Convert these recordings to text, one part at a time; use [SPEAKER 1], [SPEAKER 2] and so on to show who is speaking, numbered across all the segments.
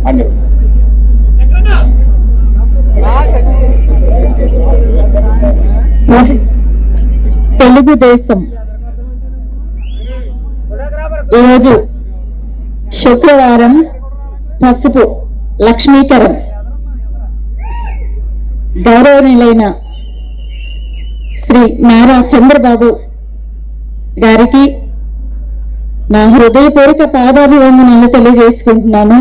[SPEAKER 1] అని
[SPEAKER 2] తెలుగుదేశం ఈరోజు శుక్రవారం పసుపు లక్ష్మీకరం గౌరవనీయులైన శ్రీ నారా చంద్రబాబు గారికి నా హృదయపూర్వక పాదాభివందనాలు తెలియజేసుకుంటున్నాను.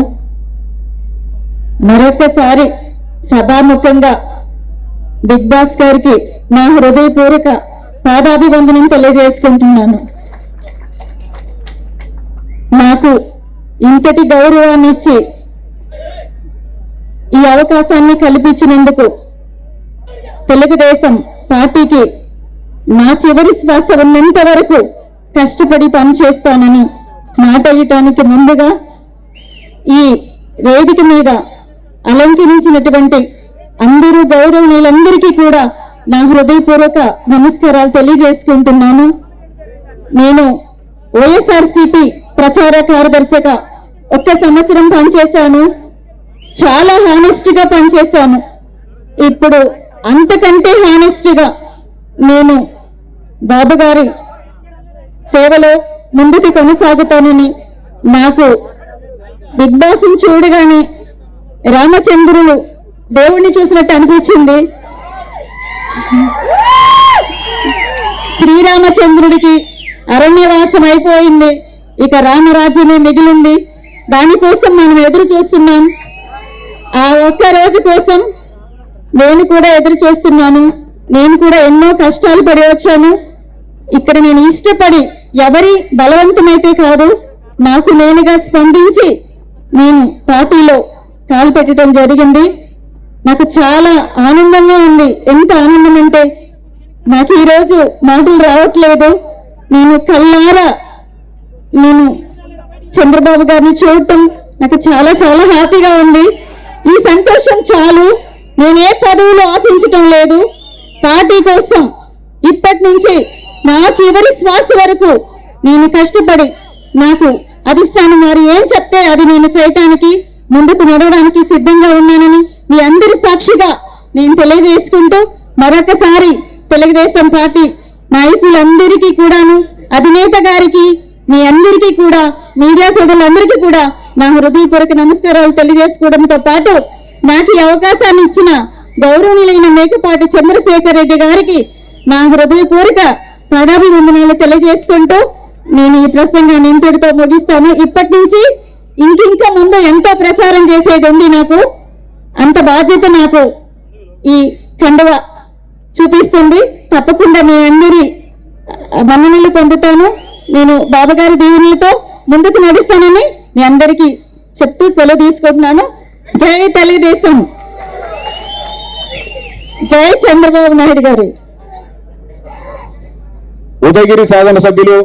[SPEAKER 2] మరొకసారి సభాముఖంగా బిగ్ బాస్ గారికి నా హృదయపూర్వక పాదాభివందనం తెలియజేసుకుంటున్నాను. నాకు ఇంతటి గౌరవాన్ని ఇచ్చి ఈ అవకాశాన్ని కల్పించినందుకు తెలుగుదేశం పార్టీకి నా చివరి శ్వాస ఉన్నంత వరకు కష్టపడి పనిచేస్తానని మాట ఇవ్వటానికి ముందుగా ఈ వేదిక మీద అలంకరించినటువంటి అందరూ గౌరవనీయులందరికీ కూడా నా హృదయపూర్వక నమస్కారాలు తెలియజేసుకుంటున్నాను. నేను వైఎస్ఆర్సీపీ ప్రచార కార్యదర్శిగా 1 సంవత్సరం పనిచేశాను. చాలా హానెస్ట్ గా పనిచేశాను. ఇప్పుడు అంతకంటే హానెస్ట్ గా నేను బాబు గారి సేవలో ముందుకు కొనసాగుతానని, నాకు బిగ్ బాస్ చూడగానే రామచంద్రులు దేవుణ్ణి చూసినట్టు అనిపించింది. శ్రీరామచంద్రుడికి అరణ్యవాసం అయిపోయింది, ఇక రామరాజ్యమే మిగిలింది. దానికోసం మనం ఎదురు చూస్తున్నాం. ఆ ఒక్క రోజు కోసం నేను కూడా ఎదురు చూస్తున్నాను. నేను కూడా ఎన్నో కష్టాలు పడి వచ్చాను. ఇక్కడ నేను ఇష్టపడి ఎవరి బలవంతమైతే కాదు, నాకు నేనుగా స్పందించి నేను పార్టీలో కాలు పెట్టడం జరిగింది. నాకు చాలా ఆనందంగా ఉంది. ఎంత ఆనందం అంటే నాకు ఈరోజు మాటలు రావట్లేదు. నేను కళ్ళారా నేను చంద్రబాబు గారిని చూడటం నాకు చాలా చాలా హ్యాపీగా ఉంది. ఈ సంతోషం చాలు. నేనే పదవులు ఆశించటం లేదు. పార్టీ కోసం ఇప్పటి నుంచి నా చివరి శ్వాస వరకు నేను కష్టపడి, నాకు అధిష్టానం వారు ఏం చెప్తే అది నేను చేయటానికి, ముందుకు నడవడానికి సిద్ధంగా ఉన్నానని మీ అందరి సాక్షిగా నేను తెలియజేసుకుంటూ, మరొకసారి తెలుగుదేశం పార్టీ నాయకులందరికీ కూడాను, అధినేత గారికి, మీ అందరికీ కూడా, మీడియా సోదరులందరికీ కూడా నా హృదయపూర్వక నమస్కారాలు తెలియజేసుకోవడంతో పాటు, నాకు ఈ అవకాశాన్ని ఇచ్చిన గౌరవనీయులైన మేకపాటి చంద్రశేఖర్ రెడ్డి గారికి నా హృదయపూర్వక పాదాభివందనాలు తెలియజేసుకుంటూ నేను ఈ ప్రసంగాన్ని ఇంతటితో ముగిస్తాను. ఇప్పటి నుంచి ఇంకింకా ముందు ఎంతో ప్రచారం చేసేది ఉంది. నాకు అంత బాధ్యత నాకు ఈ కండువ చూపిస్తుంది. తప్పకుండా మీ అందరి మన్ననలు పొందుతాను. నేను బాబాగారి దీవెనలతో ముందుకు నడుస్తానని మీ అందరికీ చెప్తూ సెలవు తీసుకుంటున్నాను. జై తెలుగుదేశం, జై చంద్రబాబు నాయుడు గారు.
[SPEAKER 1] ఉదయగిరి శాసన సభ్యులు